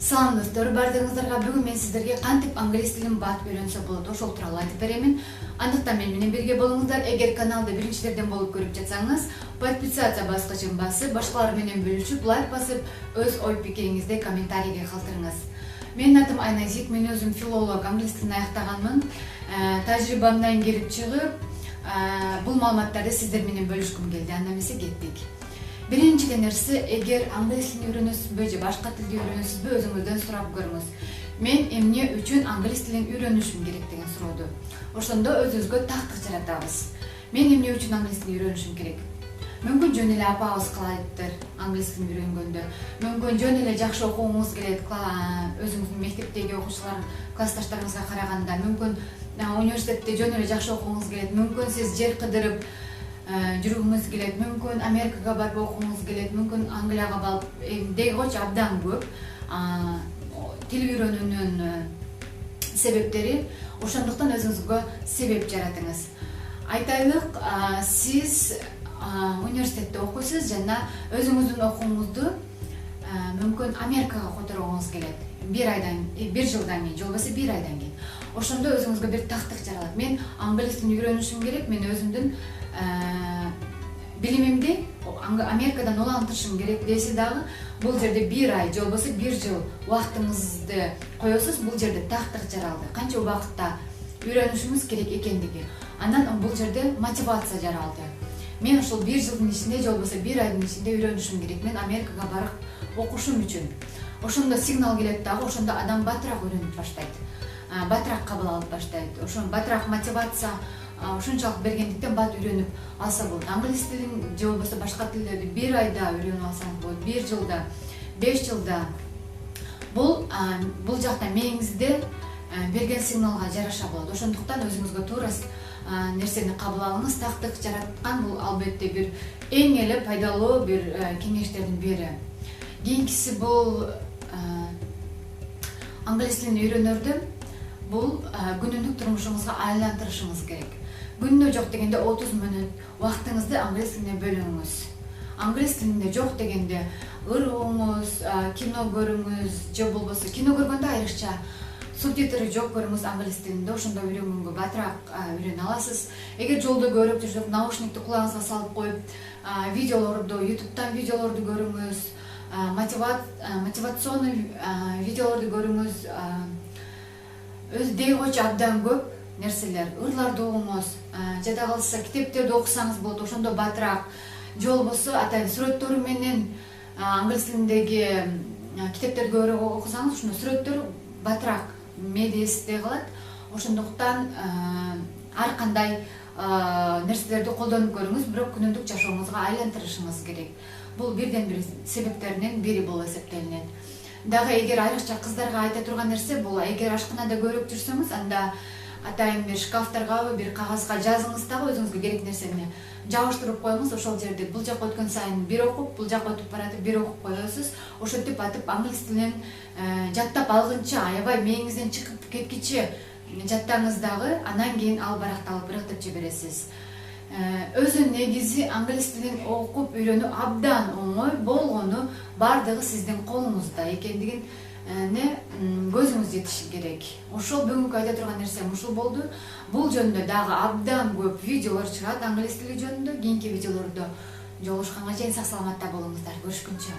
Салам достор, бардыгыңыздарга бүгүн мен сиздерге кантип англис тилин батып үйрөнсө болот ошол тууралуу айтып беремин. Андыктан менен бирге болуңуздар. Эгер каналды биринчилерден болуп көрүп жатсаңыз, подписаться баскычын басып, башкалар менен бөлүшүп, лайк басып, өз ой пикириңизди комментарийге калтырыңыз. Менин атым Айназик, мен өзүм филолог, англис тилин аяктаганмын. Тажрыйбамдан келип чыгып, бул маалыматтарды сиздер менен бөлүшкүм келди. Анда эмесе кеттик. Биринчиден нерсе, эгер англис тилин үйрөнөсүзбү же башка тилди үйрөнөсүзбү, өзүңүздөн сурап көрүңүз. Мен эмне үчүн англис тилин үйрөнүшүм керек деген сурооду. Ошондо өзүбүзгө тактык жаратабыз. Мен эмне үчүн англис тилин үйрөнүшүм керек? Мүмкүн жөн эле апабыз каалайттыр англис тилин үйрөнгөндө. Мүмкүн жөн эле жакшы окугуңуз келет, өзүңүздүн мектептеги окуучулар, классташтарыңызга караганда. Мүмкүн университетте жөн эле жакшы окугуңуз келет. Мүмкүн сиз жер кыдырып жүргүңүз келет, мүмкүн Америкага барып окугуңуз келет, мүмкүн Англияга барып, деги койчу абдан көп тил үйрөнүүнүн себептери. Ошондуктан өзүңүзгө себеп жаратыңыз. Айтайлык, сиз университетте окуйсуз жана өзүңүздүн окууңузду мүмкүн Америкага которгуңуз келет. Bir жылдан кийин, же болбосо 1 айдан кийин. Ошондо өзүңүзгө бир тактык жаралат. Мен англис тилин үйрөнүшүм керек, мен өзүмдүн билимимди Америкадан улантышым керек десе дагы, бул жерде 1 ай же болбосо 1 жыл убактыңызды коесуз, бул жерде тактык жаралды. Канча убакытта үйрөнүшүңүз керек экендиги. Анан бул жерде мотивация жаралды. Мен ошол 1 жылдын ичинде же болбосо 1 айдын ичинде үйрөнүшүм керек. Мен Америкага барып окушум үчүн. Ошондо сигнал келет дагы, ошондо адам батыраак үйрөнүп баштайт. Батыраак кабыл алып баштайт. Ошон батыраак мотивация ушунчалык бергендиктен бат үйрөнүп алса болот. Англис тилин же болбосо башка тилдерди 1 айда үйрөнүп алсаңыз болот, 1 жылда, 5 жылда. Бул жакта мээңизде берген сигналга жараша болот. Ошондуктан өзүңүзгө туура нерсени кабыл алыңыз. Тактык жараткан бул албетте бир эң эле пайдалуу бир кеңештердин бири. Кийинкиси бул англис тилин үйрөнөрдө бул күнүмдүк турмушуңузга айлантырышыңыз керек. Күнүнө жок дегенде 30 мүнөт убактыңызды англис тилине бөлүңүз. Англис тилинде жок дегенде ыргууңуз, кино көрүңүз, же болбосо кино көргөндө айрыкча субтитры жок көрүңүз англис тилинде, ошондо үйрөнгөнгө батыраак үйрөнө аласыз. Эгер жолдо көрүп жүрсөк, наушникти кулагыңызга салып коюп, видеолорду, YouTube'дан видеолорду көрүңүз, мотивационный видеолорду көрүңүз. Өзү деги койчу абдан көп нерселер, ырларды угуңуз, жада калса китептерди окусаңыз болот, ошондо батыраак. Же болбосо атайын сүрөттөрү менен англис тилиндеги китептерди көбүрөөк окусаңыз, ошондо сүрөттөр батыраак мээде эсте калат. Ошондуктан ар кандай нерселерди колдонуп көрүңүз, бирок күнүмдүк жашооңузга айлантырышыңыз керек. Бул бирден бир себептеринин бири болуп эсептелинет. Дагы эгер айрыкча кыздарга айта турган нерсе бул, эгер ашканада көрүп жүрсөңүз, анда атайын бир шкафтаргабы, бир кагазга жазыңыз дагы өзүңүзгө керек нерсени жабыштырып коюңуз. Ошол жерде бул жака өткөн сайын бир окуп, бул жака өтүп баратып бир окуп коесуз. Ошентип атып англис тилин жаттап алгынча, аябай мээңизден чыгып кеткиче жаттаңыз дагы, анан кийин ал баракталып ыргытып жибересиз. Өзү негизи англис тилин окуп үйрөнүү абдан оңой болгону бардыгы сиздин колуңузда экендигин көзүңүз жетиши керек. Ошол бүгүнкү айта турган нерсем ушул болду. Бул жөнүндө дагы абдан көп видеолор чыгат англис тили жөнүндө. Кийинки видеолордо жолугушканга чейин сак саламатта болуңуздар. Көрүшкүнчө.